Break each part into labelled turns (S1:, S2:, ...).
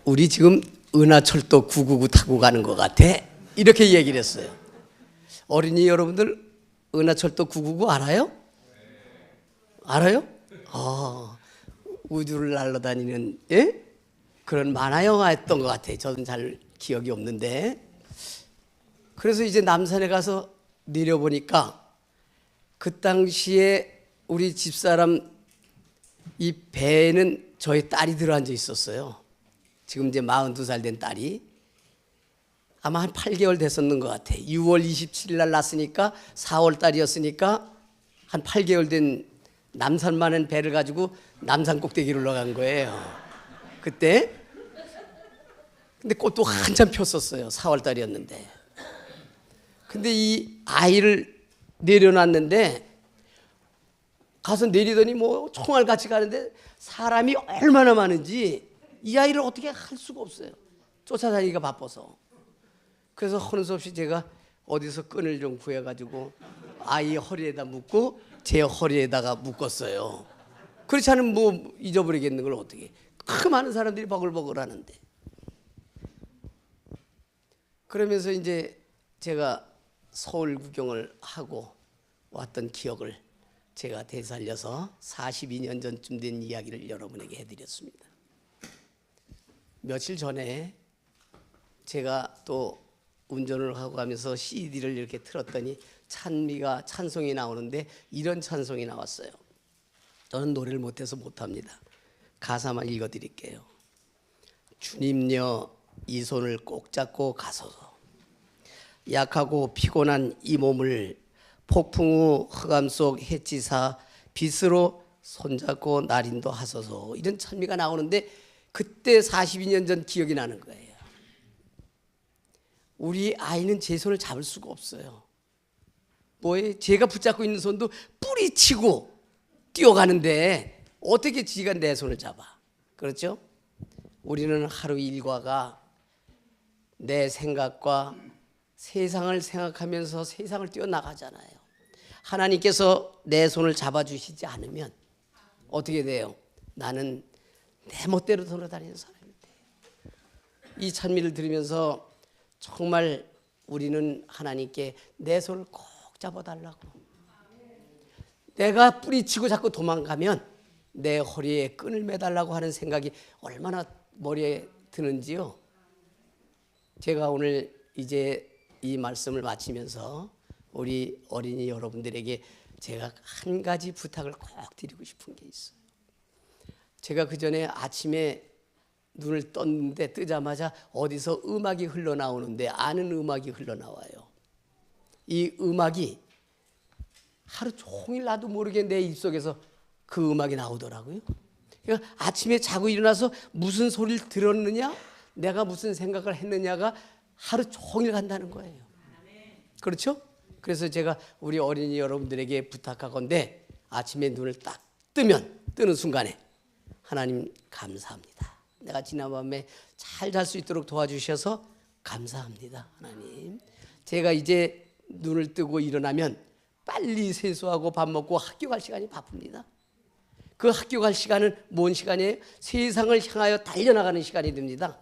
S1: 우리 지금 은하철도 999 타고 가는 것 같아. 이렇게 얘기를 했어요. 어린이 여러분들 은하철도 999 알아요? 알아요? 우주를 날아다니는 그런 만화 영화였던 것 같아요. 저는 잘 기억이 없는데. 그래서 이제 남산에 가서 내려보니까 그 당시에 우리 집사람 이 배에는 저희 딸이 들어앉아 있었어요. 지금 이제 42살 된 딸이 아마 한 8개월 됐었는 것 같아요. 6월 27일 날 낳았으니까 4월 달이었으니까 한 8개월 된 남산만한 배를 가지고 남산 꼭대기로 올라간 거예요. 그때 근데 꽃도 한참 폈었어요. 4월 달이었는데. 근데 이 아이를 내려놨는데 가서 내리더니 뭐 총알같이 가는데 사람이 얼마나 많은지 이 아이를 어떻게 할 수가 없어요. 쫓아다니기가 바빠서. 그래서 하는 수 없이 제가 어디서 끈을 좀 구해가지고 아이 허리에다 묶고 제 허리에다가 묶었어요. 그렇지 않으면 뭐 잊어버리겠는 걸 어떻게. 그 많은 사람들이 버글버글 하는데. 그러면서 이제 제가 서울 구경을 하고 왔던 기억을 제가 되살려서 42년 전쯤 된 이야기를 여러분에게 해드렸습니다. 며칠 전에 제가 또 운전을 하고 가면서 CD를 이렇게 틀었더니 찬송이 나오는데 이런 찬송이 나왔어요. 저는 노래를 못해서 못합니다. 가사만 읽어드릴게요. 주님여 이 손을 꼭 잡고 가소서. 약하고 피곤한 이 몸을 폭풍 후 흑암 속 해치사 빛으로 손잡고 날인도 하소서. 이런 찬미가 나오는데 그때 42년 전 기억이 나는 거예요. 우리 아이는 제 손을 잡을 수가 없어요. 뭐에 제가 붙잡고 있는 손도 뿌리치고 뛰어가는데 어떻게 지가 내 손을 잡아? 그렇죠? 우리는 하루 일과가 내 생각과 세상을 생각하면서 세상을 뛰어나가잖아요. 하나님께서 내 손을 잡아주시지 않으면 어떻게 돼요? 나는 내 멋대로 돌아다니는 사람이 돼요. 이 찬미를 들으면서 정말 우리는 하나님께 내 손을 꼭 잡아달라고. 내가 뿌리치고 자꾸 도망가면 내 허리에 끈을 매달라고 하는 생각이 얼마나 머리에 드는지요. 제가 오늘 이제 이 말씀을 마치면서 우리 어린이 여러분들에게 제가 한 가지 부탁을 꼭 드리고 싶은 게 있어요. 제가 그 전에 아침에 눈을 떴는데 뜨자마자 어디서 음악이 흘러나오는데 아는 음악이 흘러나와요. 이 음악이 하루 종일 나도 모르게 내 입속에서 그 음악이 나오더라고요. 그러니까 아침에 자고 일어나서 무슨 소리를 들었느냐, 내가 무슨 생각을 했느냐가 하루 종일 간다는 거예요. 그렇죠? 그래서 제가 우리 어린이 여러분들에게 부탁하건대 아침에 눈을 딱 뜨는 순간에 하나님 감사합니다. 내가 지난밤에 잘 잘 수 있도록 도와주셔서 감사합니다. 하나님. 제가 이제 눈을 뜨고 일어나면 빨리 세수하고 밥 먹고 학교 갈 시간이 바쁩니다. 그 학교 갈 시간은 뭔 시간이에요? 세상을 향하여 달려나가는 시간이 됩니다.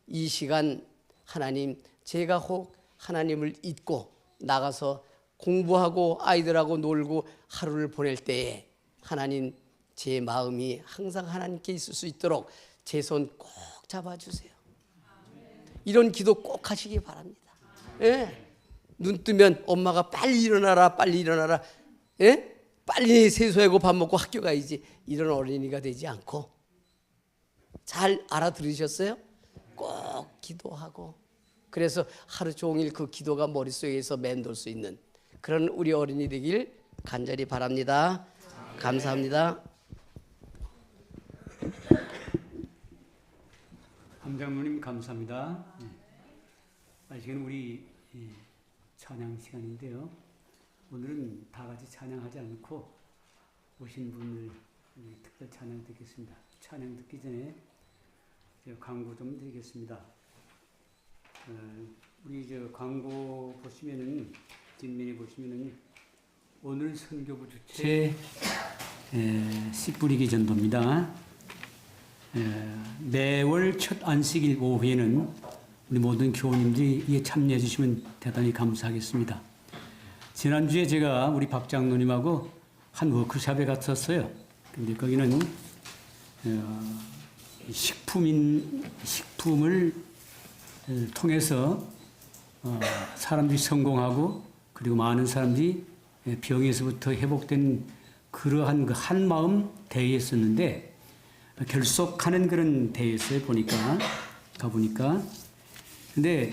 S1: 이 시간 하나님, 제가 혹 하나님을 잊고 나가서 공부하고 아이들하고 놀고 하루를 보낼 때에 하나님, 제 마음이 항상 하나님께 있을 수 있도록 제 손 꼭 잡아주세요. 이런 기도 꼭 하시기 바랍니다. 예? 눈 뜨면 엄마가 빨리 일어나라, 빨리 일어나라, 예? 빨리 세수하고 밥 먹고 학교 가야지, 이런 어린이가 되지 않고, 잘 알아들으셨어요? 꼭 기도하고, 그래서 하루 종일 그 기도가 머릿속에서 맴돌 수 있는 그런 우리 어린이 되길 간절히 바랍니다. 감사합니다.
S2: 함장로님 감사합니다. 지금 우리 찬양 시간인데요. 오늘은 다 같이 찬양하지 않고 오신 분을 특별 찬양 듣겠습니다. 찬양 듣기 전에 광고 좀 드리겠습니다. 우리 광고 보시면은 뒷면에 보시면은 오늘 선교부 주체 씨 뿌리기 전도입니다. 매월 첫 안식일 오후에는 우리 모든 교우님들이 이에 참여해 주시면 대단히 감사하겠습니다. 지난주에 제가 우리 박 장로님하고 한 워크숍에 갔었어요. 근데 거기는 식품을 통해서 사람들이 성공하고 그리고 많은 사람들이 병에서부터 회복된 그러한 그 한마음 대회였었는데 결속하는 그런 대회였어요. 가보니까. 근데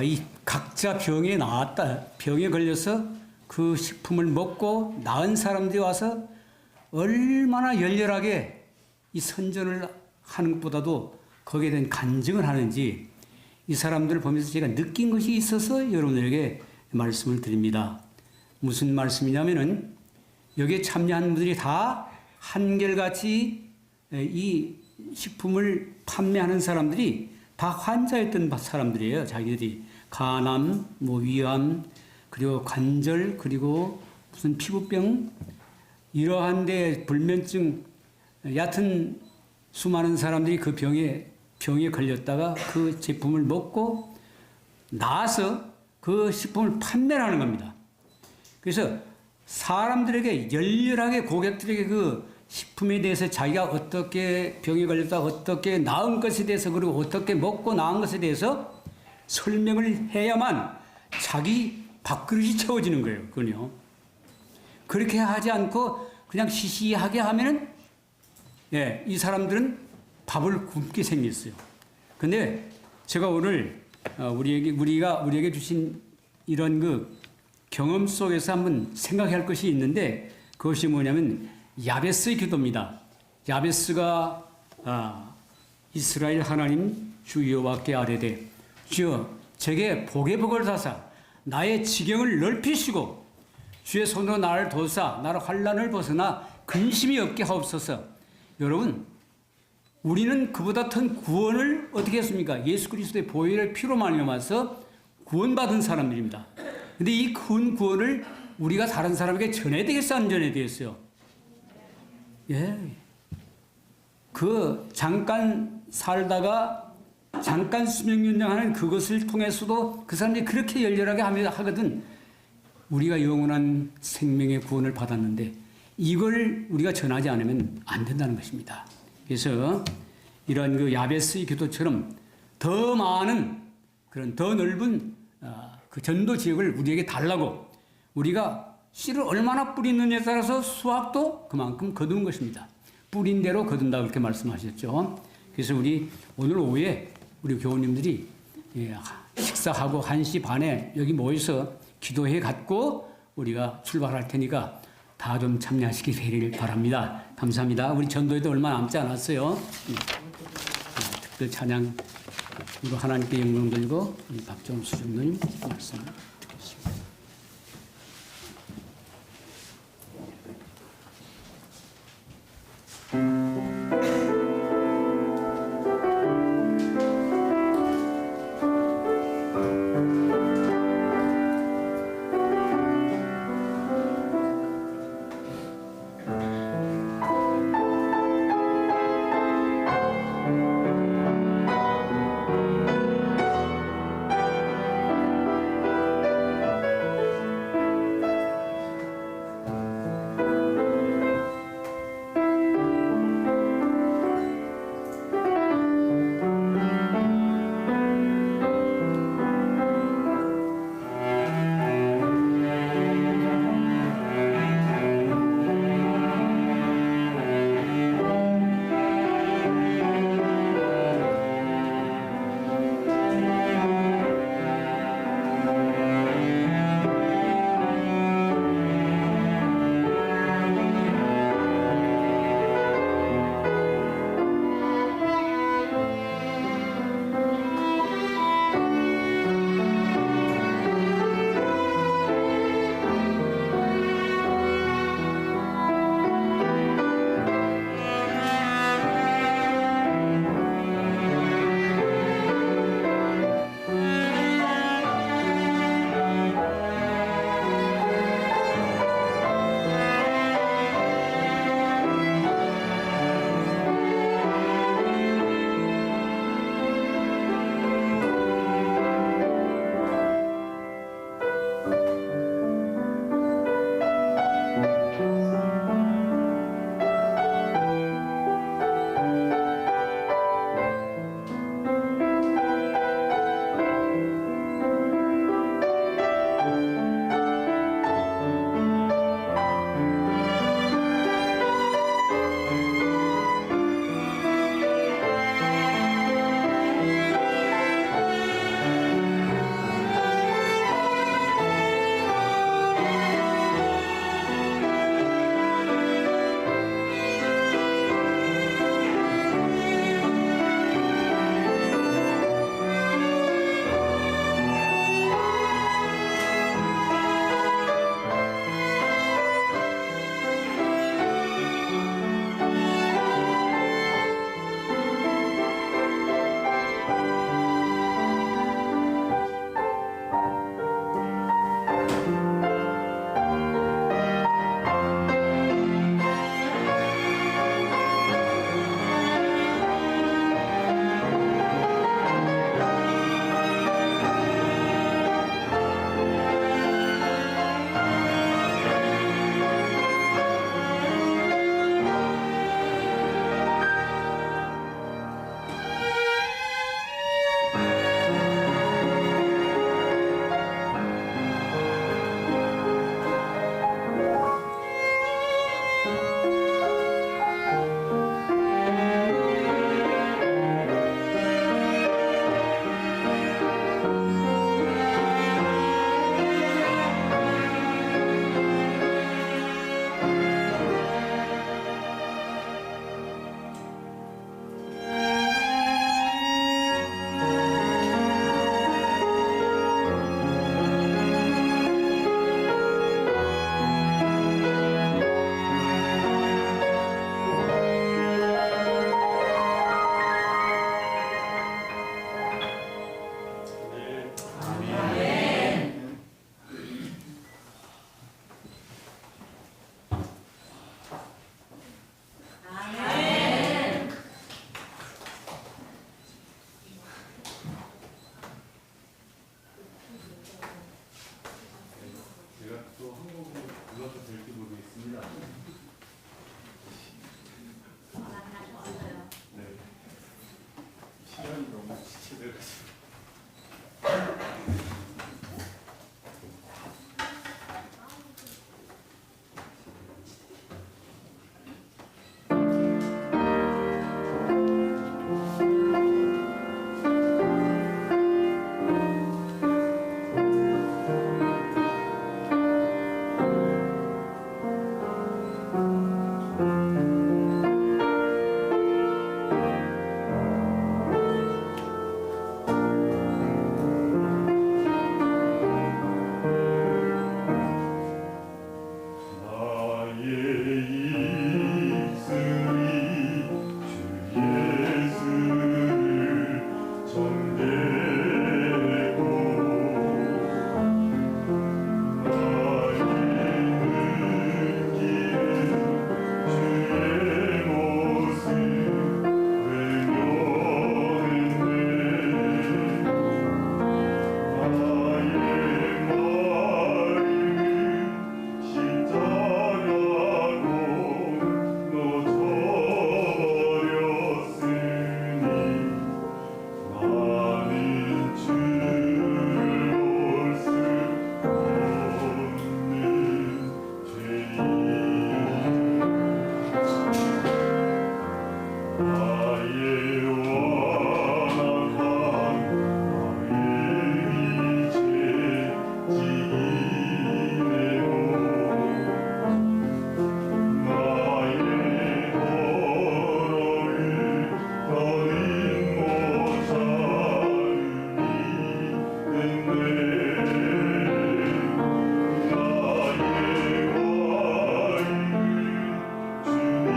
S2: 이 각자 병에 걸려서 그 식품을 먹고 나은 사람들이 와서 얼마나 열렬하게 이 선전을 하는 것보다도 거기에 대한 간증을 하는지 이 사람들을 보면서 제가 느낀 것이 있어서 여러분에게 말씀을 드립니다. 무슨 말씀이냐면은 여기에 참여한 분들이 다 한결같이 이 식품을 판매하는 사람들이 다 환자였던 사람들이에요. 자기들이 간암, 위암, 그리고 관절, 그리고 무슨 피부병 이러한 데 불면증, 얕은 수많은 사람들이 그 병에 걸렸다가 그 제품을 먹고 나서 그 식품을 판매를 하는 겁니다. 그래서 사람들에게 열렬하게 고객들에게 그 식품에 대해서 자기가 어떻게 병에 걸렸다 어떻게 나은 것에 대해서 그리고 어떻게 먹고 나은 것에 대해서 설명을 해야만 자기 밥그릇이 채워지는 거예요. 그건요. 그렇게 하지 않고 그냥 시시하게 하면은 이 사람들은 밥을 굶게 생겼어요. 근데 제가 오늘 우리에게 주신 이런 그 경험 속에서 한번 생각할 것이 있는데 그것이 뭐냐면 야베스의 기도입니다. 야베스가 이스라엘 하나님 주 여호와께 아뢰되 주여 제게 복의 복을 다사 나의 지경을 넓히시고 주의 손으로 나를 도우사 나를 환난을 벗어나 근심이 없게 하옵소서. 여러분 우리는 그보다 큰 구원을 어떻게 했습니까? 예수 그리스도의 보혈의 피로 말미암아서 구원받은 사람들입니다. 근데 이 큰 구원을 우리가 다른 사람에게 전해야 되겠어 안 전해야 되겠어요? 그 잠깐 살다가 잠깐 수명 연장하는 그것을 통해서도 그 사람들이 그렇게 열렬하게 하거든. 우리가 영원한 생명의 구원을 받았는데 이걸 우리가 전하지 않으면 안 된다는 것입니다. 그래서 이런 그 야베스의 기도처럼 더 많은 그런 더 넓은 그 전도 지역을 우리에게 달라고 우리가 씨를 얼마나 뿌리느냐에 따라서 수확도 그만큼 거두는 것입니다. 뿌린 대로 거둔다 그렇게 말씀하셨죠. 그래서 우리 오늘 오후에 우리 교우님들이 식사하고 1시 반에 여기 모여서 기도회 갖고 우리가 출발할 테니까 다 좀 참여하시기 되기를 바랍니다. 감사합니다. 우리 전도에도 얼마 남지 않았어요. 특별 찬양으로 하나님께 영광 돌리고 우리 박정수 장로님 말씀 듣겠습니다.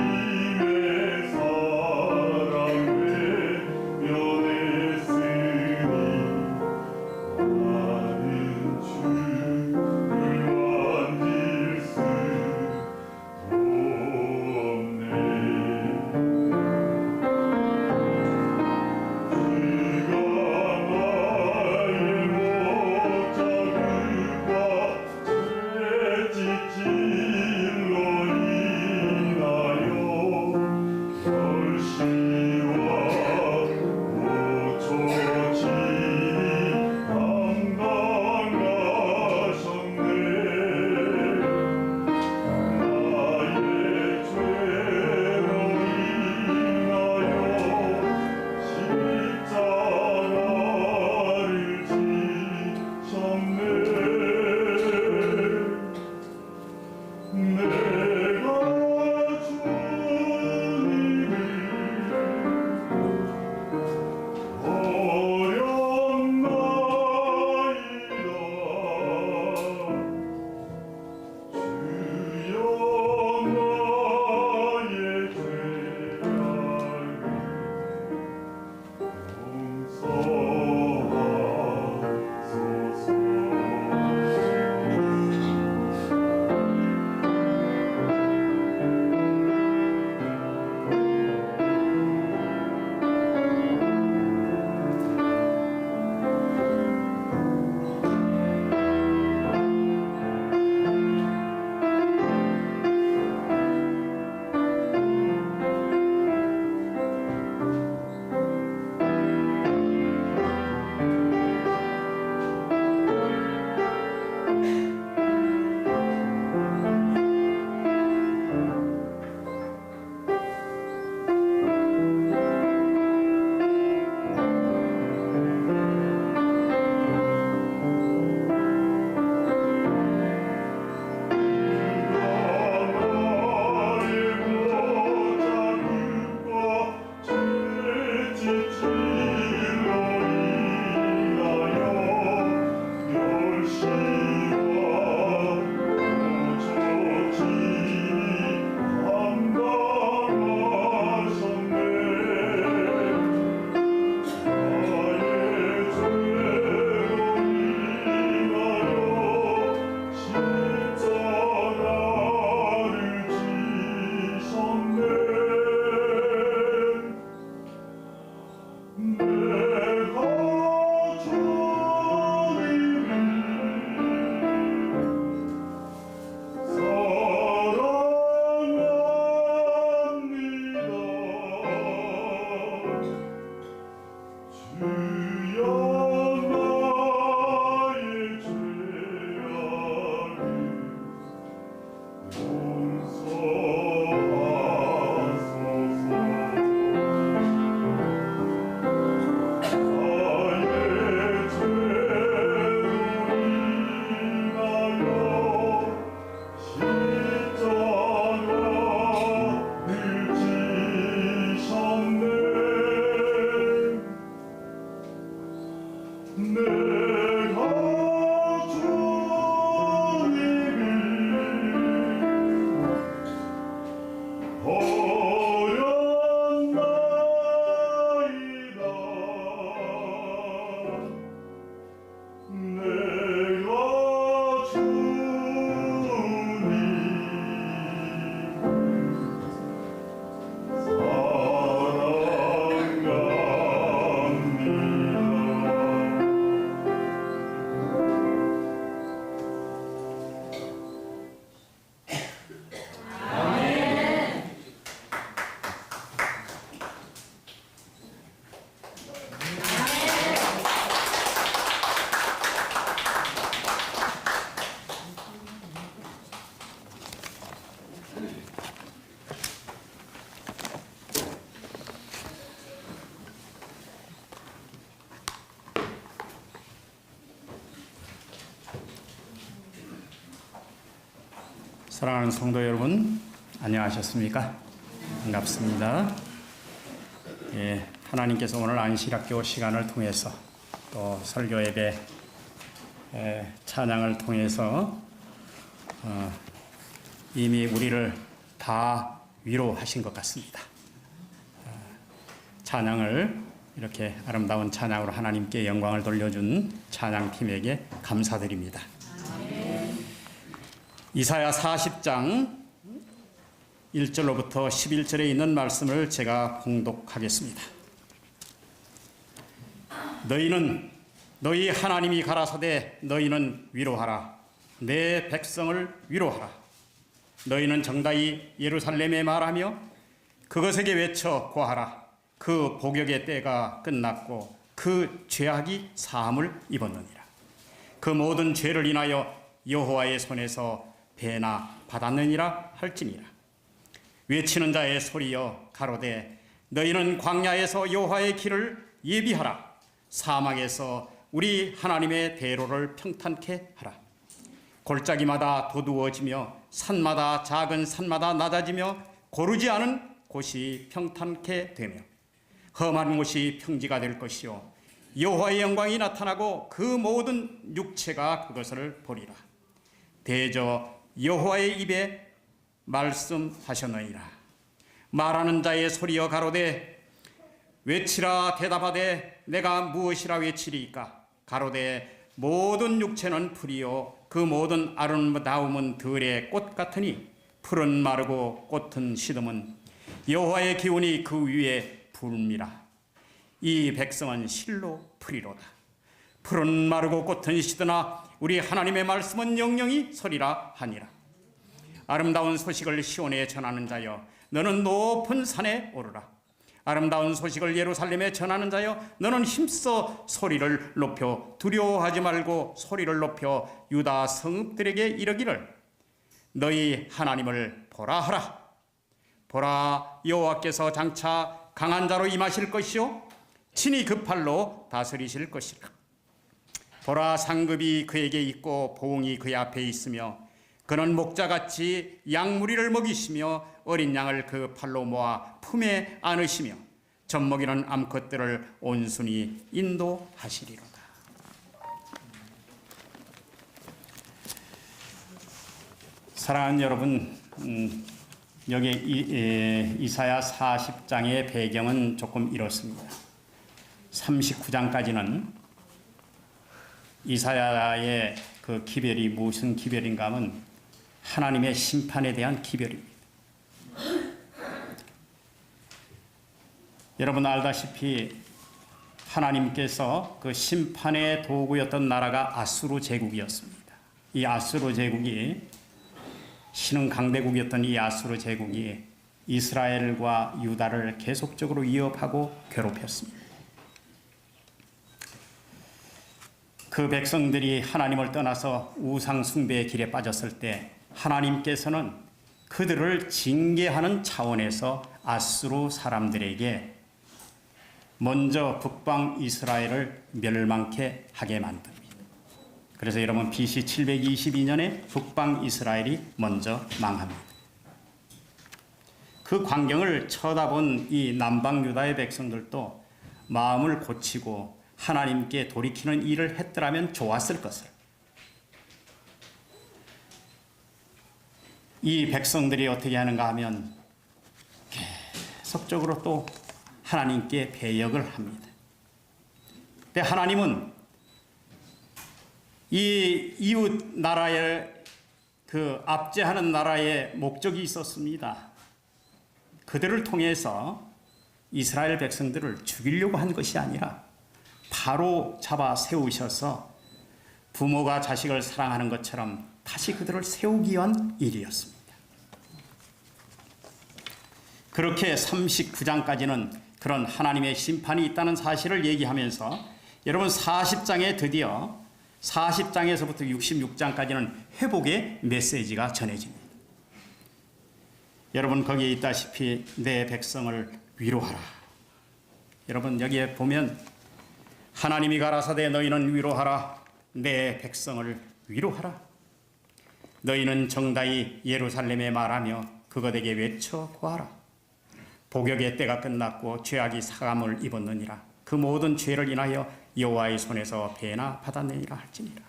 S3: 주님의 사랑을 사랑하는 성도 여러분, 안녕하셨습니까? 반갑습니다. 하나님께서 오늘 안식학교 시간을 통해서 또 설교 예배 찬양을 통해서 이미 우리를 다 위로하신 것 같습니다. 찬양을 이렇게 아름다운 찬양으로 하나님께 영광을 돌려준 찬양팀에게 감사드립니다. 이사야 40장 1절로부터 11절에 있는 말씀을 제가 봉독하겠습니다. 너희 하나님이 가라사대 너희는 위로하라. 내 백성을 위로하라. 너희는 정다이 예루살렘에 말하며 그것에게 외쳐 고하라. 그 복역의 때가 끝났고 그 죄악이 사함을 입었느니라. 그 모든 죄를 인하여 여호와의 손에서 배나 받았느니라 할지니라. 외치는 자의 소리여 가로되 너희는 광야에서 여호와의 길을 예비하라. 사막에서 우리 하나님의 대로를 평탄케 하라. 골짜기마다 도두어지며 산마다 작은 산마다 낮아지며 고르지 않은 곳이 평탄케 되며 험한 곳이 평지가 될 것이요 여호와의 영광이 나타나고 그 모든 육체가 그것을 보리라. 대저 여호와의 입에 말씀하셨느니라. 말하는 자의 소리여 가로되 외치라. 대답하되 내가 무엇이라 외치리이까. 가로되 모든 육체는 풀이요 그 모든 아름다움은 들의 꽃 같으니 풀은 마르고 꽃은 시듬은 여호와의 기운이 그 위에 불미라. 이 백성은 실로 풀이로다. 풀은 마르고 꽃은 시드나 우리 하나님의 말씀은 영영이 서리라 하니라. 아름다운 소식을 시온에 전하는 자여 너는 높은 산에 오르라. 아름다운 소식을 예루살렘에 전하는 자여 너는 힘써 소리를 높여 두려워하지 말고 소리를 높여 유다 성읍들에게 이르기를 너희 하나님을 보라 하라. 보라, 여호와께서 장차 강한 자로 임하실 것이요 친히 그 팔로 다스리실 것이라. 보라, 상급이 그에게 있고 보응이 그의 앞에 있으며 그는 목자같이 양무리를 먹이시며 어린 양을 그 팔로 모아 품에 안으시며 젖먹이는 암컷들을 온순히 인도하시리로다. 사랑하는 여러분, 여기 이사야 40장의 배경은 조금 이렇습니다. 39장까지는 이사야의 그 기별이 무슨 기별인가 하면 하나님의 심판에 대한 기별입니다. 여러분 알다시피 하나님께서 그 심판의 도구였던 나라가 아수르 제국이었습니다. 이 아수르 제국이 신흥 강대국이었던 이 아수르 제국이 이스라엘과 유다를 계속적으로 위협하고 괴롭혔습니다. 그 백성들이 하나님을 떠나서 우상 숭배의 길에 빠졌을 때 하나님께서는 그들을 징계하는 차원에서 아수르 사람들에게 먼저 북방 이스라엘을 멸망케 하게 만듭니다. 그래서 여러분 BC 722년에 북방 이스라엘이 먼저 망합니다. 그 광경을 쳐다본 이 남방 유다의 백성들도 마음을 고치고 하나님께 돌이키는 일을 했더라면 좋았을 것을. 이 백성들이 어떻게 하는가 하면 계속적으로 또 하나님께 배역을 합니다. 근데 하나님은 이 이웃 나라의 그 압제하는 나라의 목적이 있었습니다. 그들을 통해서 이스라엘 백성들을 죽이려고 한 것이 아니라 바로 잡아 세우셔서 부모가 자식을 사랑하는 것처럼 다시 그들을 세우기 위한 일이었습니다. 그렇게 39장까지는 그런 하나님의 심판이 있다는 사실을 얘기하면서 여러분 40장에 드디어 40장에서부터 66장까지는 회복의 메시지가 전해집니다. 여러분 거기에 있다시피 내 백성을 위로하라. 여러분 여기에 보면 하나님이 가라사대 너희는 위로하라. 내 백성을 위로하라. 너희는 정다이 예루살렘에 말하며 그것에게 외쳐 고하라. 복역의 때가 끝났고 죄악이 사감을 입었느니라. 그 모든 죄를 인하여 여호와의 손에서 배나 받았느니라 할지니라.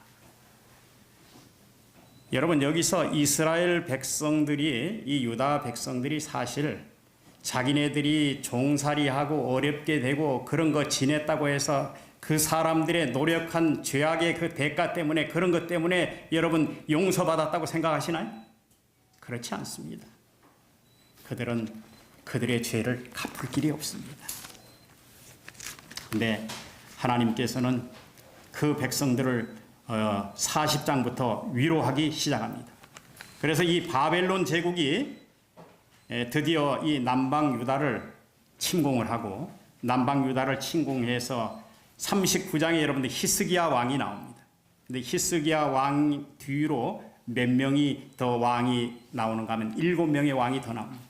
S3: 여러분, 여기서 이스라엘 백성들이, 이 유다 백성들이 사실 자기네들이 종살이하고 어렵게 되고 그런 거 지냈다고 해서 그 사람들의 노력한 죄악의 그 대가 때문에, 그런 것 때문에 여러분 용서받았다고 생각하시나요? 그렇지 않습니다. 그들은 그들의 죄를 갚을 길이 없습니다. 근데 하나님께서는 그 백성들을 40장부터 위로하기 시작합니다. 그래서 이 바벨론 제국이 드디어 이 남방 유다를 침공을 하고, 남방 유다를 침공해서 39장에 여러분들 히스기야 왕이 나옵니다. 근데 히스기야 왕 뒤로 몇 명이 더 왕이 나오는가 하면 7명의 왕이 더 나옵니다.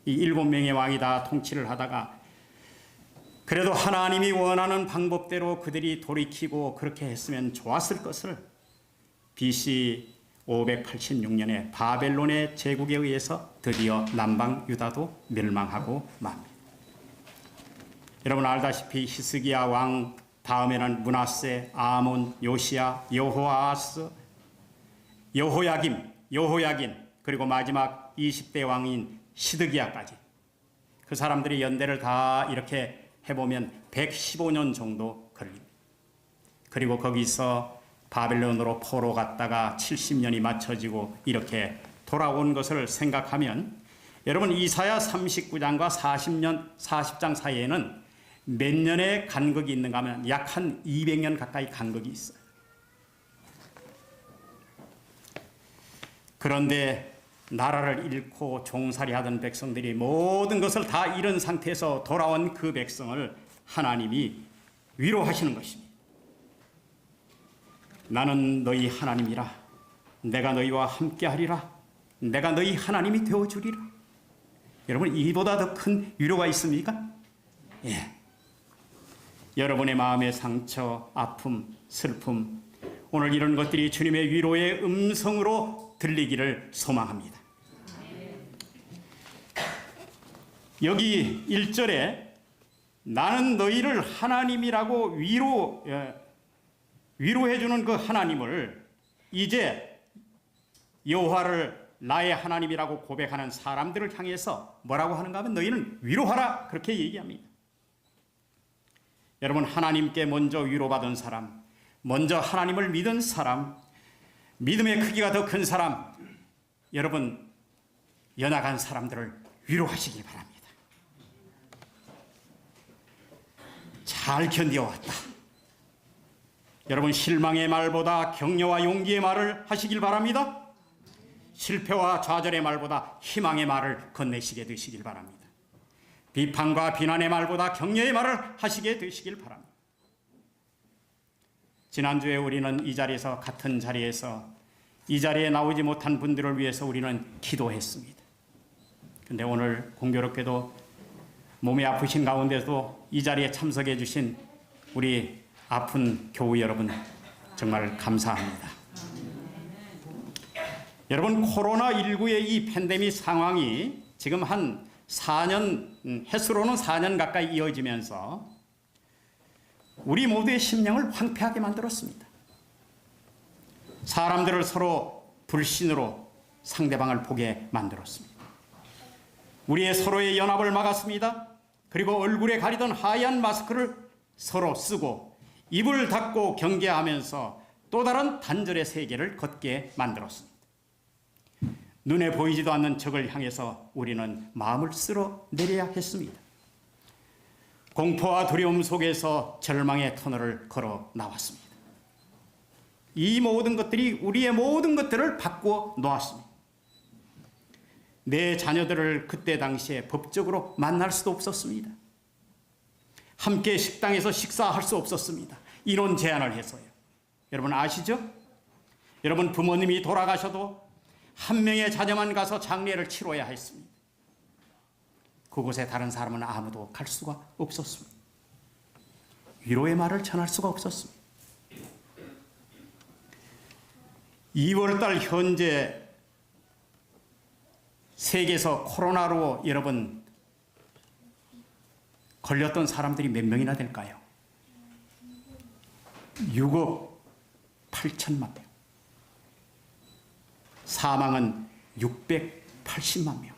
S3: 이 7명의 왕이 다 통치를 하다가 그래도 하나님이 원하는 방법대로 그들이 돌이키고 그렇게 했으면 좋았을 것을 BC 586년에 바벨론의 제국에 의해서 드디어 남방 유다도 멸망하고 맙니다. 여러분 알다시피 히스기야 왕 다음에는 므낫세, 아몬, 요시야, 여호아스, 여호야긴, 그리고 마지막 20대 왕인 시드기야까지, 그 사람들이 연대를 다 이렇게 해보면 115년 정도 걸립니다. 그리고 거기서 바벨론으로 포로 갔다가 70년이 맞춰지고 이렇게 돌아온 것을 생각하면, 여러분 이사야 39장과 40장 사이에는 몇 년의 간극이 있는가 하면 약 한 200년 가까이 간극이 있어요. 그런데 나라를 잃고 종살이하던 백성들이 모든 것을 다 잃은 상태에서 돌아온 그 백성을 하나님이 위로하시는 것입니다. 나는 너희 하나님이라. 내가 너희와 함께하리라. 내가 너희 하나님이 되어주리라. 여러분 이보다 더 큰 위로가 있습니까? 예. 여러분의 마음의 상처, 아픔, 슬픔, 오늘 이런 것들이 주님의 위로의 음성으로 들리기를 소망합니다. 여기 1절에 나는 너희를 하나님이라고 위로해주는 그 하나님을 이제 여호와를 나의 하나님이라고 고백하는 사람들을 향해서 뭐라고 하는가 하면 너희는 위로하라, 그렇게 얘기합니다. 여러분 하나님께 먼저 위로받은 사람, 먼저 하나님을 믿은 사람, 믿음의 크기가 더 큰 사람, 여러분 연약한 사람들을 위로하시기 바랍니다. 잘 견뎌왔다. 여러분 실망의 말보다 격려와 용기의 말을 하시길 바랍니다. 실패와 좌절의 말보다 희망의 말을 건네시게 되시길 바랍니다. 비판과 비난의 말보다 격려의 말을 하시게 되시길 바랍니다. 지난주에 우리는 이 자리에서, 같은 자리에서 이 자리에 나오지 못한 분들을 위해서 우리는 기도했습니다. 그런데 오늘 공교롭게도 몸이 아프신 가운데도 이 자리에 참석해 주신 우리 아픈 교우 여러분 정말 감사합니다. 여러분 코로나19의 이 팬데믹 상황이 지금 한 4년, 횟수로는 4년 가까이 이어지면서 우리 모두의 심령을 황폐하게 만들었습니다. 사람들을 서로 불신으로 상대방을 보게 만들었습니다. 우리의 서로의 연합을 막았습니다. 그리고 얼굴에 가리던 하얀 마스크를 서로 쓰고 입을 닫고 경계하면서 또 다른 단절의 세계를 걷게 만들었습니다. 눈에 보이지도 않는 적을 향해서 우리는 마음을 쓸어내려야 했습니다. 공포와 두려움 속에서 절망의 터널을 걸어 나왔습니다. 이 모든 것들이 우리의 모든 것들을 바꾸어 놓았습니다. 내 자녀들을 그때 당시에 법적으로 만날 수도 없었습니다. 함께 식당에서 식사할 수 없었습니다. 인원 제한을 해서요. 여러분 아시죠? 여러분 부모님이 돌아가셔도 한 명의 자녀만 가서 장례를 치러야 했습니다. 그곳에 다른 사람은 아무도 갈 수가 없었습니다. 위로의 말을 전할 수가 없었습니다. 2월달 현재 세계에서 코로나로 여러분 걸렸던 사람들이 몇 명이나 될까요? 6억 8천만 명. 사망은 680만 명.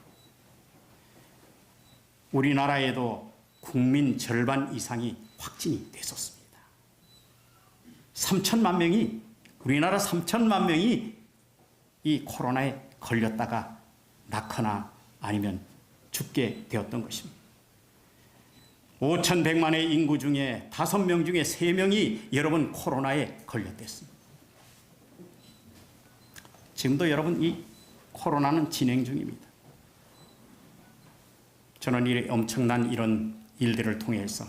S3: 우리나라에도 국민 절반 이상이 확진이 됐었습니다. 3천만 명이, 우리나라 3천만 명이 이 코로나에 걸렸다가 낳거나 아니면 죽게 되었던 것입니다. 5,100만의 인구 중에 5명 중에 3명이 여러분 코로나에 걸렸댔습니다. 지금도 여러분 이 코로나는 진행 중입니다. 저는 이 엄청난 이런 일들을 통해서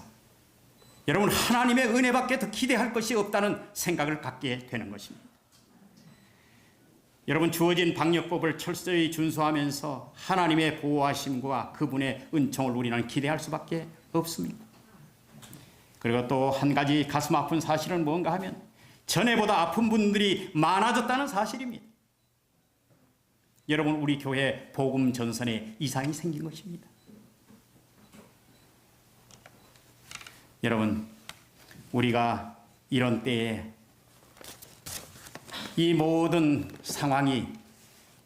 S3: 여러분 하나님의 은혜밖에 더 기대할 것이 없다는 생각을 갖게 되는 것입니다. 여러분 주어진 방역법을 철저히 준수하면서 하나님의 보호하심과 그분의 은총을 우리는 기대할 수밖에 없습니다. 그리고 또 한 가지 가슴 아픈 사실은 뭔가 하면 전에보다 아픈 분들이 많아졌다는 사실입니다. 여러분 우리 교회 복음 전선에 이상이 생긴 것입니다. 여러분 우리가 이런 때에 이 모든 상황이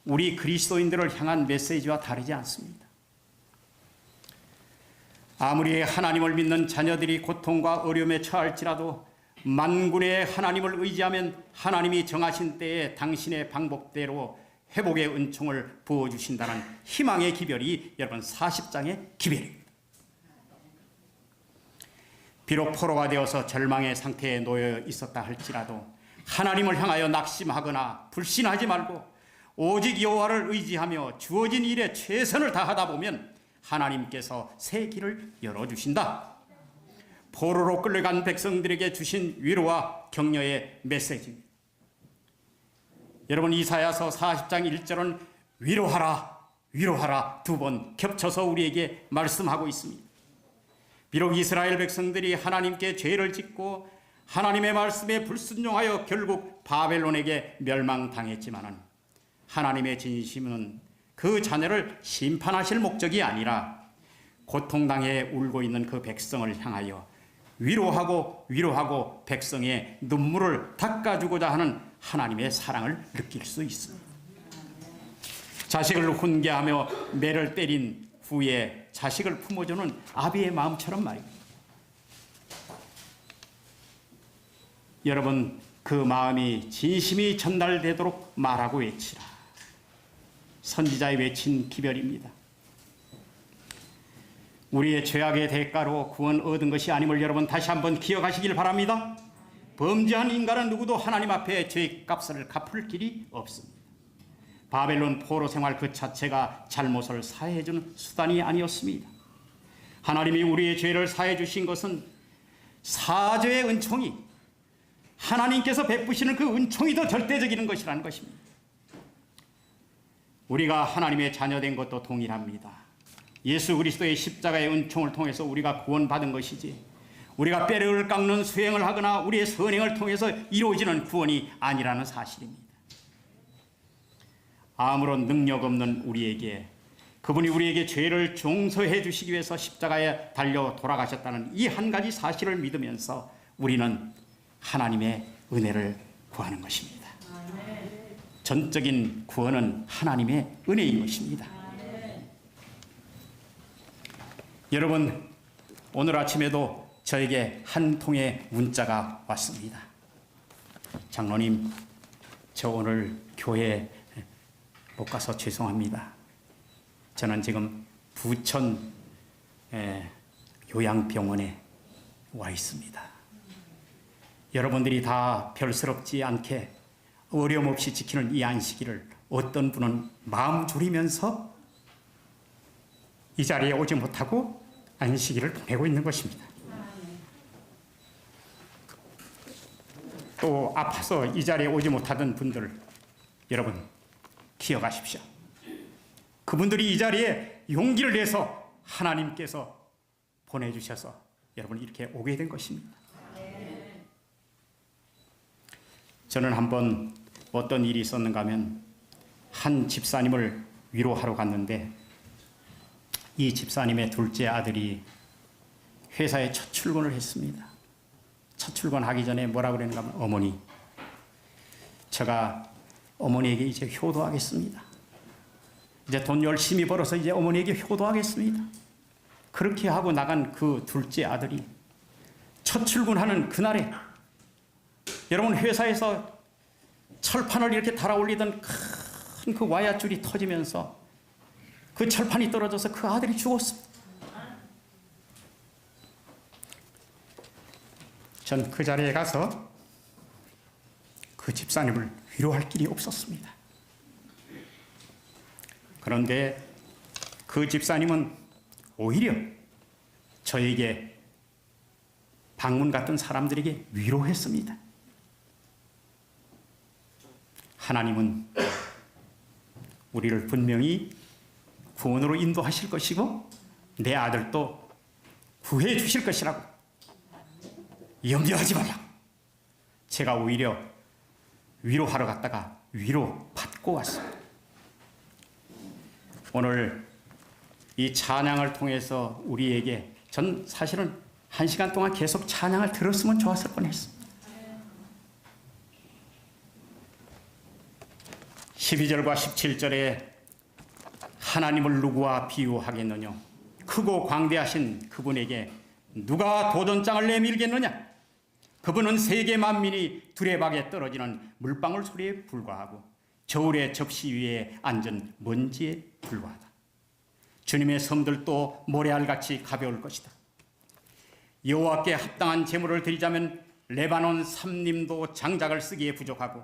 S3: 우리 그리스도인들을 향한 메시지와 다르지 않습니다. 아무리 하나님을 믿는 자녀들이 고통과 어려움에 처할지라도 만군의 하나님을 의지하면 하나님이 정하신 때에 당신의 방법대로 회복의 은총을 부어주신다는 희망의 기별이 여러분 40장의 기별입니다. 비록 포로가 되어서 절망의 상태에 놓여 있었다 할지라도 하나님을 향하여 낙심하거나 불신하지 말고 오직 여호와를 의지하며 주어진 일에 최선을 다하다 보면 하나님께서 새 길을 열어주신다. 포로로 끌려간 백성들에게 주신 위로와 격려의 메시지입니다. 여러분 이사야서 40장 1절은 위로하라 위로하라 2번 겹쳐서 우리에게 말씀하고 있습니다. 비록 이스라엘 백성들이 하나님께 죄를 짓고 하나님의 말씀에 불순종하여 결국 바벨론에게 멸망당했지만은 하나님의 진심은 그 자녀를 심판하실 목적이 아니라 고통당해 울고 있는 그 백성을 향하여 위로하고 백성의 눈물을 닦아주고자 하는 하나님의 사랑을 느낄 수 있습니다. 자식을 훈계하며 매를 때린 후에 자식을 품어주는 아비의 마음처럼 말입니다. 여러분 그 마음이 진심이 전달되도록 말하고 외치라. 선지자의 외친 기별입니다. 우리의 죄악의 대가로 구원 얻은 것이 아님을 여러분 다시 한번 기억하시길 바랍니다. 범죄한 인간은 누구도 하나님 앞에 죄값을 갚을 길이 없습니다. 바벨론 포로 생활 그 자체가 잘못을 사해해 주는 수단이 아니었습니다. 하나님이 우리의 죄를 사해 주신 것은 사죄의 은총이 하나님께서 베푸시는 그 은총이 더 절대적인 것이라는 것입니다. 우리가 하나님의 자녀된 것도 동일합니다. 예수 그리스도의 십자가의 은총을 통해서 우리가 구원받은 것이지 우리가 뼈를 깎는 수행을 하거나 우리의 선행을 통해서 이루어지는 구원이 아니라는 사실입니다. 아무런 능력 없는 우리에게 그분이 우리에게 죄를 용서해 주시기 위해서 십자가에 달려 돌아가셨다는 이 한 가지 사실을 믿으면서 우리는 하나님의 은혜를 구하는 것입니다. 전적인 구원은 하나님의 은혜인 것입니다. 여러분 오늘 아침에도 저에게 한 통의 문자가 왔습니다. 장로님, 저 오늘 교회 못 가서 죄송합니다. 저는 지금 부천 요양병원에 와 있습니다. 여러분들이 다 별스럽지 않게 어려움 없이 지키는 이 안식일을 어떤 분은 마음 졸이면서 이 자리에 오지 못하고 안식일을 보내고 있는 것입니다. 또 아파서 이 자리에 오지 못하던 분들 여러분 기억하십시오. 그분들이 이 자리에 용기를 내서 하나님께서 보내주셔서 여러분 이렇게 오게 된 것입니다. 저는 한번 어떤 일이 있었는가 하면 한 집사님을 위로하러 갔는데 이 집사님의 둘째 아들이 회사에 첫 출근을 했습니다. 첫 출근하기 전에 뭐라고 그랬는가 하면 어머니, 제가 어머니에게 이제 효도하겠습니다. 이제 돈 열심히 벌어서 이제 어머니에게 효도하겠습니다. 그렇게 하고 나간 그 둘째 아들이 첫 출근하는 그날에 여러분 회사에서 철판을 이렇게 달아올리던 큰 그 와야줄이 터지면서 그 철판이 떨어져서 그 아들이 죽었습니다. 전 그 자리에 가서 그 집사님을 위로할 길이 없었습니다. 그런데 그 집사님은 오히려 저에게 방문 갔던 사람들에게 위로했습니다. 하나님은 우리를 분명히 구원으로 인도하실 것이고 내 아들도 구해 주실 것이라고 염려하지 말라. 제가 오히려 위로하러 갔다가 위로 받고 왔습니다. 오늘 이 찬양을 통해서 우리에게 전 사실은 1시간 동안 계속 찬양을 들었으면 좋았을 뻔했습니다. 12절과 17절에 하나님을 누구와 비유하겠느냐? 크고 광대하신 그분에게 누가 도전장을 내밀겠느냐? 그분은 세계 만민이 두레박에 떨어지는 물방울 소리에 불과하고 겨울의 접시 위에 앉은 먼지에 불과하다. 주님의 섬들도 모래알같이 가벼울 것이다. 여호와께 합당한 제물을 드리자면 레바논 삼림도 장작을 쓰기에 부족하고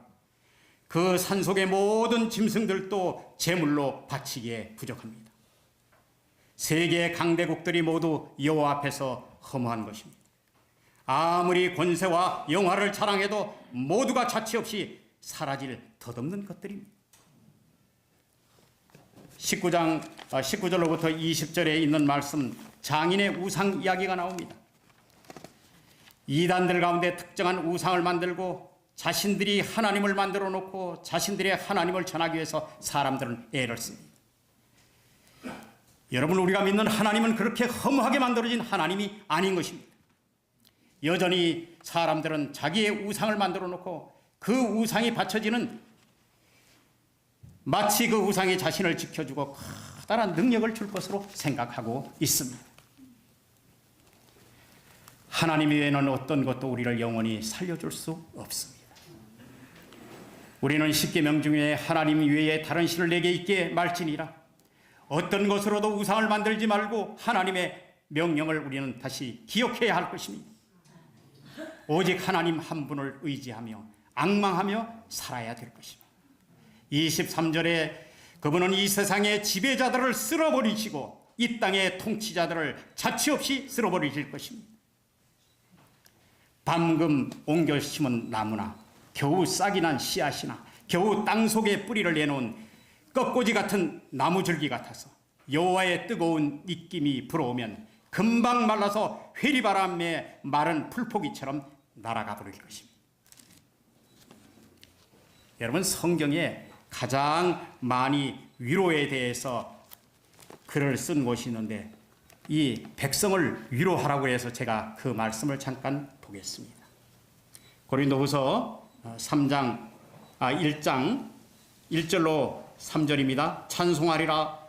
S3: 그 산속의 모든 짐승들도 제물로 바치기에 부족합니다. 세계 강대국들이 모두 여호와 앞에서 허무한 것입니다. 아무리 권세와 영화를 자랑해도 모두가 자취 없이 사라질 덧없는 것들입니다. 19절로부터 20절에 있는 말씀, 장인의 우상 이야기가 나옵니다. 이단들 가운데 특정한 우상을 만들고 자신들이 하나님을 만들어 놓고 자신들의 하나님을 전하기 위해서 사람들은 애를 씁니다. 여러분, 우리가 믿는 하나님은 그렇게 허무하게 만들어진 하나님이 아닌 것입니다. 여전히 사람들은 자기의 우상을 만들어 놓고 그 우상이 바쳐지는 마치 그 우상이 자신을 지켜주고 커다란 능력을 줄 것으로 생각하고 있습니다. 하나님 외에는 어떤 것도 우리를 영원히 살려줄 수 없습니다. 우리는 십계명 중에 하나님 외에 다른 신을 내게 있게 말지니라. 어떤 것으로도 우상을 만들지 말고 하나님의 명령을 우리는 다시 기억해야 할 것입니다. 오직 하나님 한 분을 의지하며 앙망하며 살아야 될 것입니다. 23절에 그분은 이 세상의 지배자들을 쓸어버리시고 이 땅의 통치자들을 자취 없이 쓸어버리실 것입니다. 밤금 옮겨 심은 나무나 겨우 싹이 난 씨앗이나 겨우 땅속에 뿌리를 내놓은 꺾꽂이 같은 나무줄기 같아서 여호와의 뜨거운 입김이 불어오면 금방 말라서 회리바람에 마른 풀포기처럼 날아가 버릴 것입니다. 여러분, 성경에 가장 많이 위로에 대해서 글을 쓴 곳이 있는데 이 백성을 위로하라고 해서 제가 그 말씀을 잠깐 보겠습니다. 고린도후서 1장 1절로 3절입니다. 찬송하리라.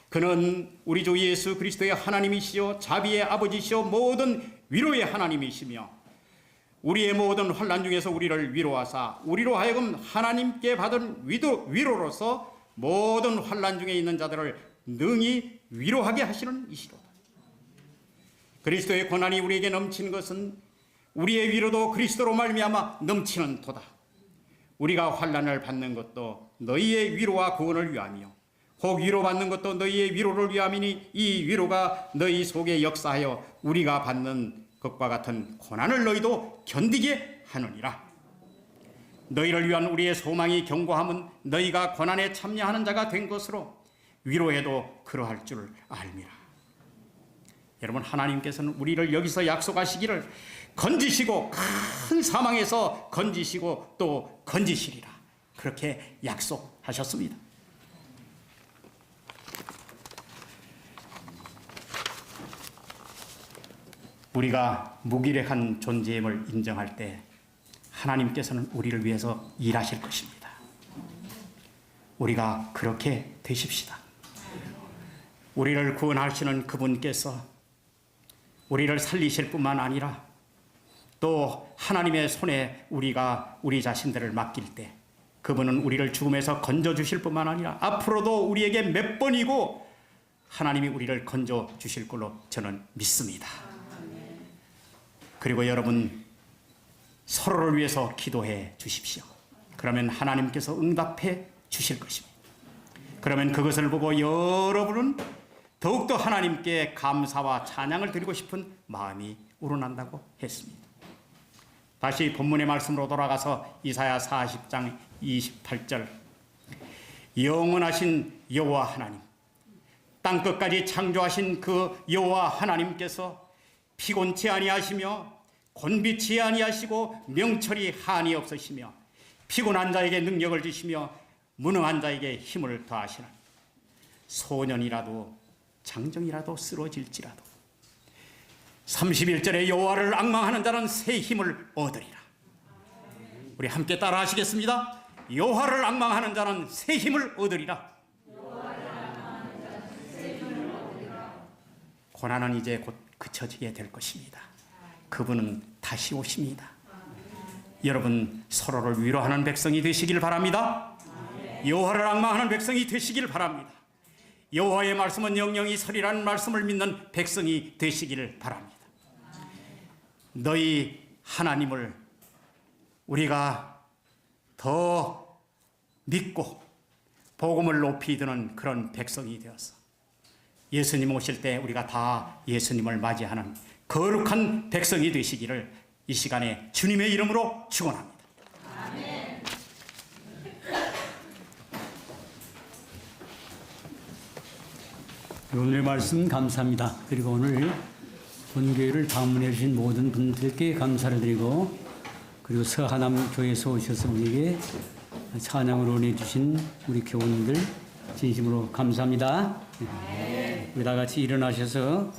S3: 그는 우리 주 예수 그리스도의 하나님이시요 자비의 아버지시요 모든 위로의 하나님이시며 우리의 모든 환난 중에서 우리를 위로하사 우리로 하여금 하나님께 받은 위로로서 모든 환난 중에 있는 자들을 능히 위로하게 하시는 이시로다. 그리스도의 고난이 우리에게 넘치는 것은 우리의 위로도 그리스도로 말미암아 넘치는 도다. 우리가 환난을 받는 것도 너희의 위로와 구원을 위하며 혹 위로받는 것도 너희의 위로를 위함이니 이 위로가 너희 속에 역사하여 우리가 받는 것과 같은 고난을 너희도 견디게 하느니라. 너희를 위한 우리의 소망이 견고함은 너희가 고난에 참여하는 자가 된 것으로 위로해도 그러할 줄 알미라. 여러분, 하나님께서는 우리를 여기서 약속하시기를 건지시고 큰 사망에서 건지시고 또 건지시리라. 그렇게 약속하셨습니다. 우리가 무기력한 존재임을 인정할 때 하나님께서는 우리를 위해서 일하실 것입니다. 우리가 그렇게 되십시다. 우리를 구원하시는 그분께서 우리를 살리실 뿐만 아니라 또 하나님의 손에 우리가 우리 자신들을 맡길 때 그분은 우리를 죽음에서 건져주실 뿐만 아니라 앞으로도 우리에게 몇 번이고 하나님이 우리를 건져주실 걸로 저는 믿습니다. 그리고 여러분 서로를 위해서 기도해 주십시오. 그러면 하나님께서 응답해 주실 것입니다. 그러면 그것을 보고 여러분은 더욱더 하나님께 감사와 찬양을 드리고 싶은 마음이 우러난다고 했습니다. 다시 본문의 말씀으로 돌아가서 이사야 40장 28절 영원하신 여호와 하나님 땅끝까지 창조하신 그 여호와 하나님께서 피곤치 아니하시며 곤비치 아니하시고 명철이 한이 없으시며 피곤한 자에게 능력을 주시며 무능한 자에게 힘을 더하시나 소년이라도 장정이라도 쓰러질지라도 31절에 여호와를 앙망하는 자는 새 힘을 얻으리라. 우리 함께 따라 하시겠습니다. 여호와를 앙망하는 자는 새 힘을 얻으리라. 고난은 이제 곧 그쳐지게 될 것입니다. 그분은 다시 오십니다. 여러분 서로를 위로하는 백성이 되시길 바랍니다. 여호와를 앙망하는 백성이 되시길 바랍니다. 여호와의 말씀은 영영이 서리라는 말씀을 믿는 백성이 되시길 바랍니다. 너희 하나님을 우리가 더 믿고 복음을 높이 드는 그런 백성이 되어서 예수님 오실 때 우리가 다 예수님을 맞이하는 거룩한 백성이 되시기를 이 시간에 주님의 이름으로 축원합니다. 아멘.
S2: 오늘 말씀 감사합니다. 그리고 오늘 본교회를 방문해 주신 모든 분들께 감사를 드리고 그리고 서하남 교회에서 오셔서 우리에게 찬양을 원해 주신 우리 교우님들 진심으로 감사합니다. 우리 다 같이 일어나셔서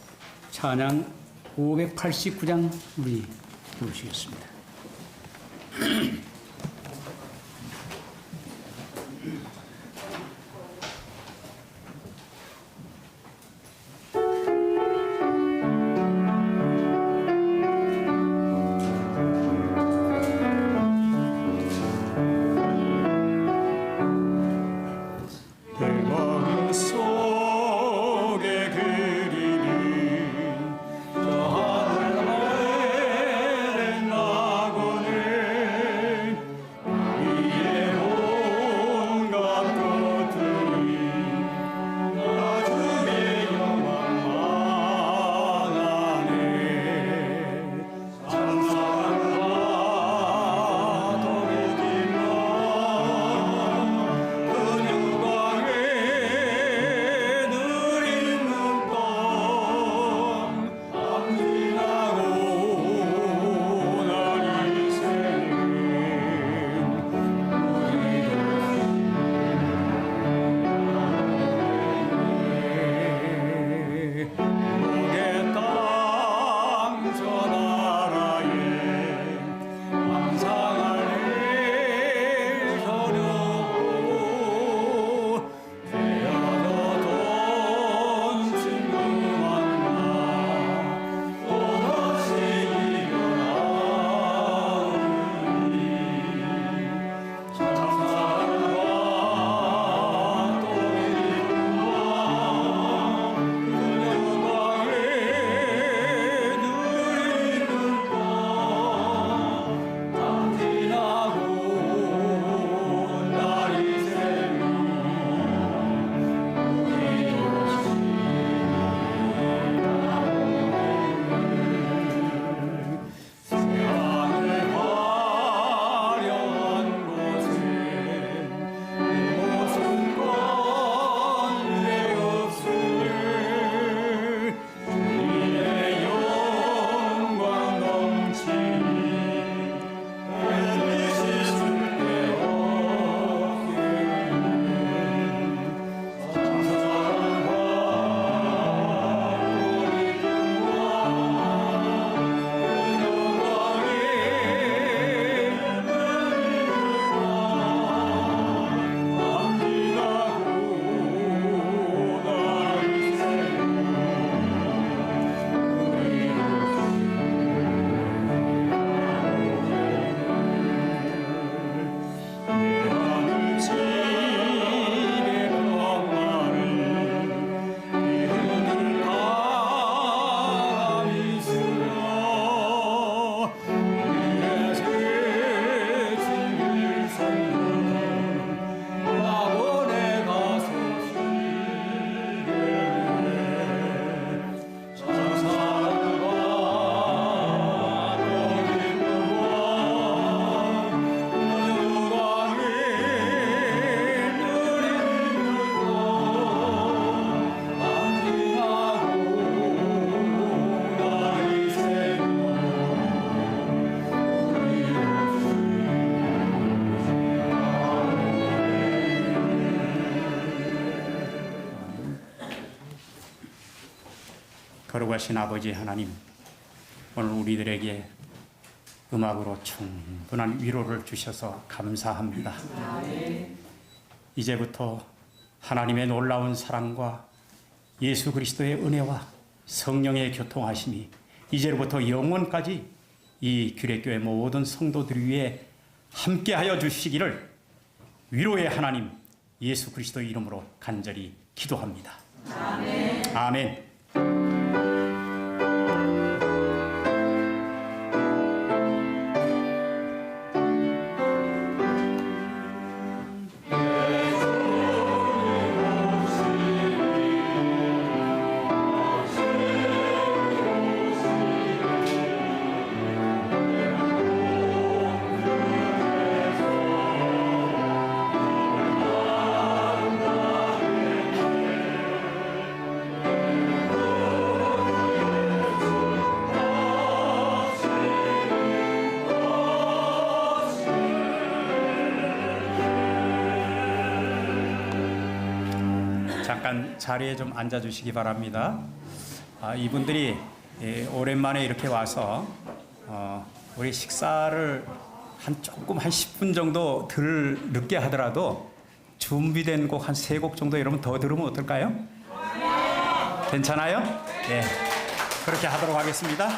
S2: 찬양 589장 우리 부르시겠습니다.
S3: 거룩하신 아버지 하나님, 오늘 우리들에게 음악으로 충분한 위로를 주셔서 감사합니다. 이제부터 하나님의 놀라운 사랑과 예수 그리스도의 은혜와 성령의 교통하심이 이제로부터 영원까지 이 규례교회 모든 성도들 위해 함께하여 주시기를 위로의 하나님 예수 그리스도 이름으로 간절히 기도합니다. 아멘. 아멘. 잠깐 자리에 좀 앉아주시기 바랍니다. 이분들이 오랜만에 이렇게 와서 우리 식사를 한 10분 정도 덜 늦게 하더라도 준비된 곡 한 3곡 정도 여러분 더 들으면 어떨까요? 괜찮아요? 네, 그렇게 하도록 하겠습니다.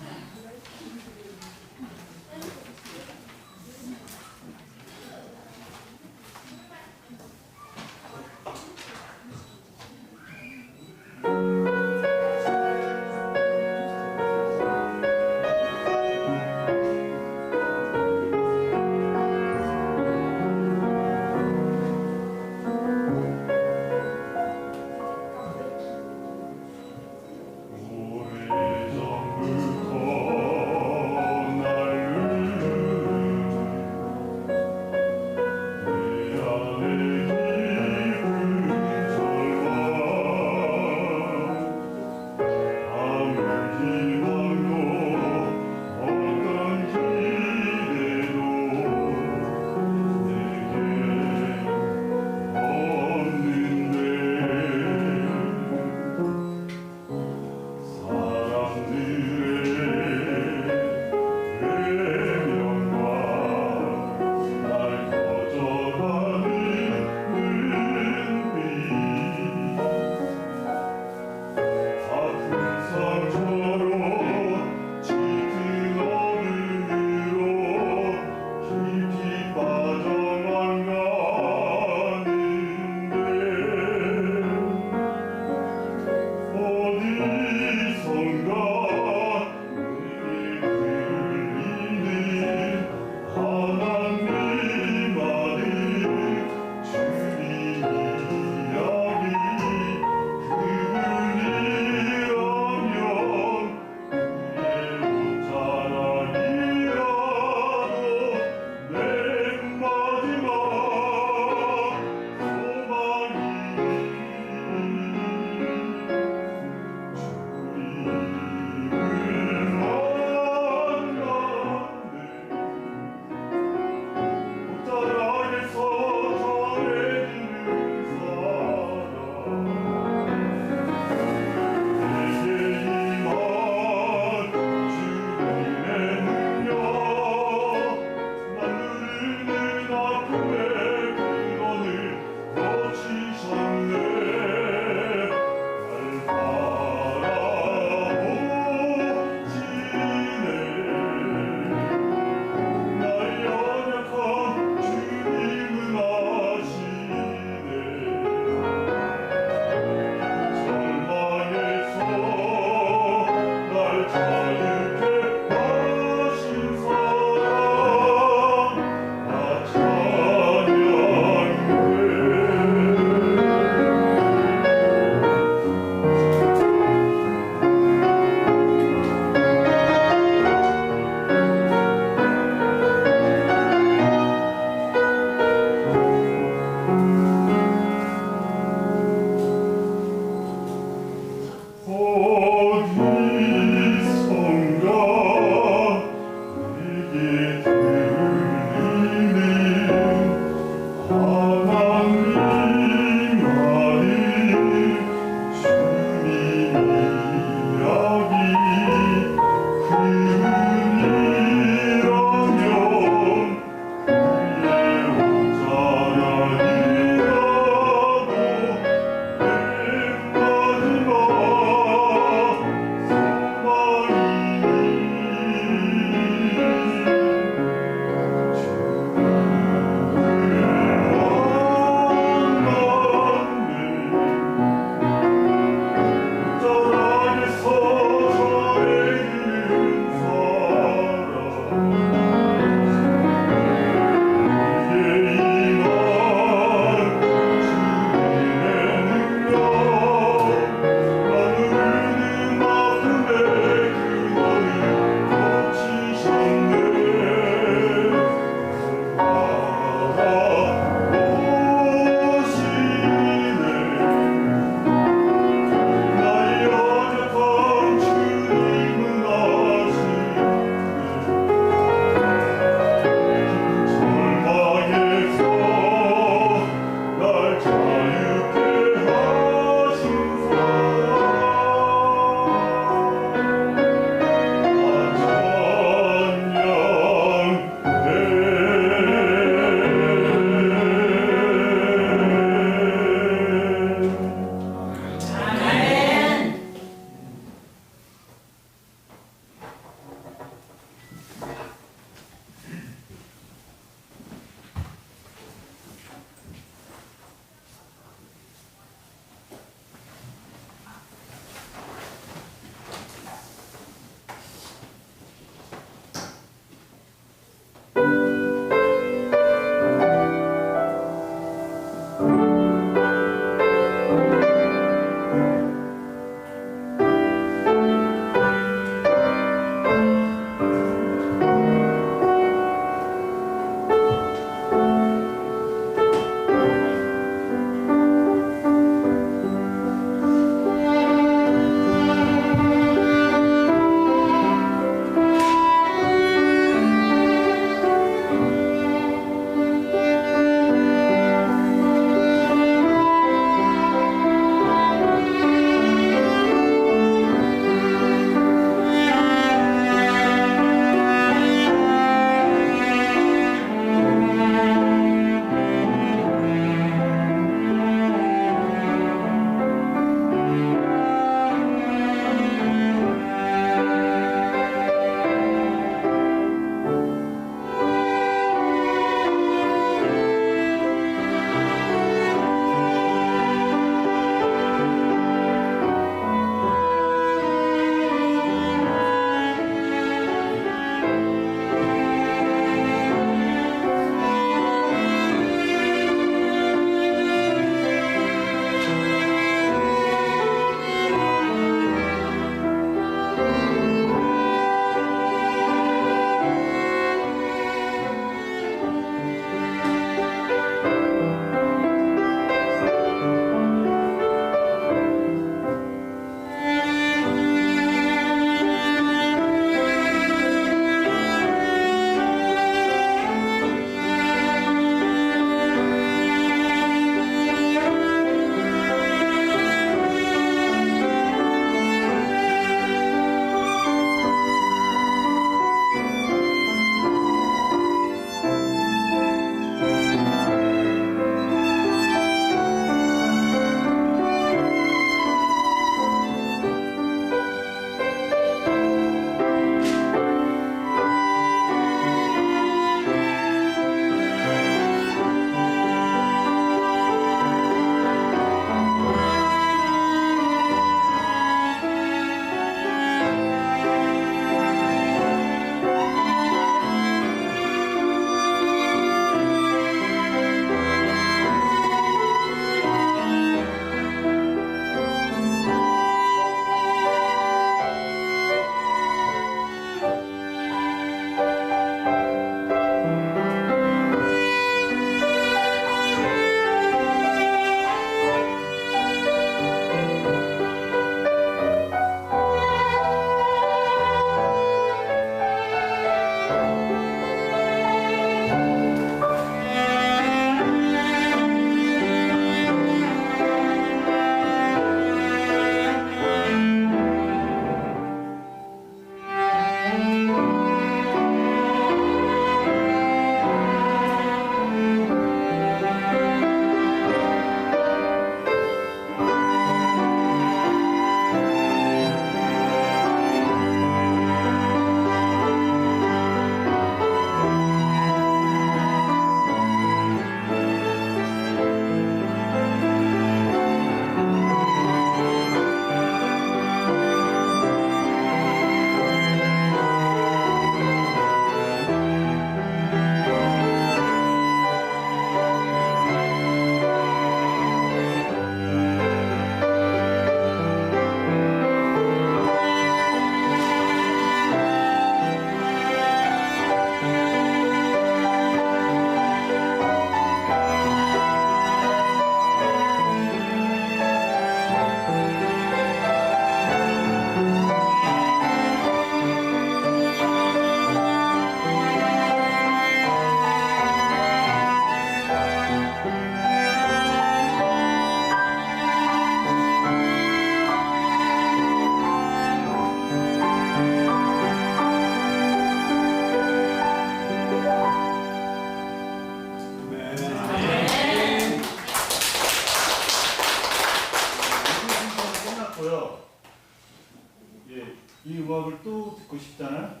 S4: 이 음악을 또 듣고 싶잖아요?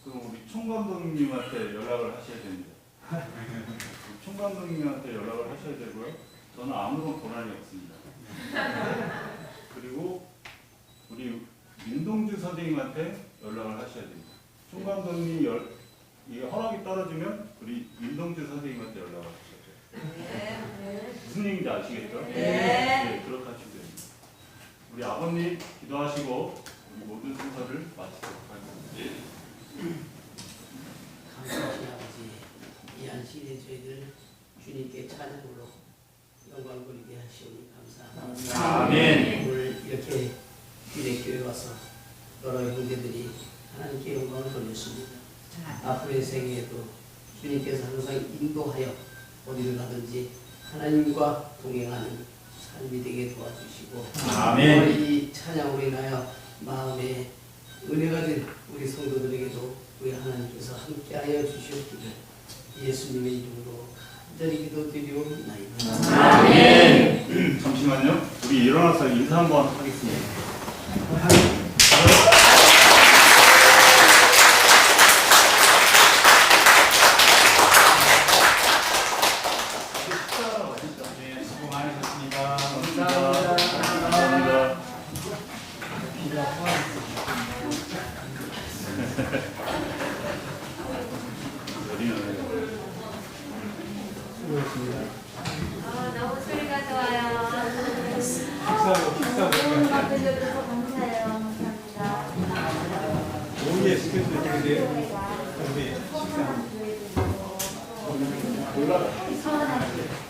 S4: 그럼 우리 총감독님한테 연락을 하셔야 됩니다. 총감독님한테 연락을 하셔야 되고요. 저는 아무런 권한이 없습니다. 그리고 우리 민동주 선생님한테 연락을 하셔야 됩니다. 총감독님이 이게 허락이 떨어지면 우리 민동주 선생님한테 연락을 하셔야 돼요. 무슨 얘기인지 아시겠죠? 네, 그렇게 하시면 됩니다. 우리 아버님 기도하시고 우리 모든 순서를 마치도록 하겠습니다.
S1: 감사하신 아버지, 이 안식일에 저희들 주님께 찬양으로 영광 돌리게 하시오니 감사합니다.
S3: 아멘.
S1: 오늘 이렇게 기대교회 와서 여러 형제들이 하나님께 영광을 돌렸습니다. 앞으로의 생애에도 주님께서 항상 인도하여 어디를 가든지 하나님과 동행하는 삶이 되게 도와주시고
S3: 아멘.
S1: 이 찬양으로 인하여 마음에 은혜가 된 우리 성도들에게도 우리 하나님께서 함께하여 주시옵기를 예수님의 이름으로 간절히 기도드리옵나이다.
S3: 아멘.
S4: 잠시만요. 우리 일어나서 인사 한번 하겠습니다. 식사하러 가시죠.
S3: 네, 수고 많으셨습니다.
S4: 감사합니다.
S5: 너무 소리가 좋아요. 좋은 음악 들려줘서 감사해요. 감사합니다.
S6: 오후에 스케줄 어떻게 돼요? 오후에 식사.
S5: 서운하지.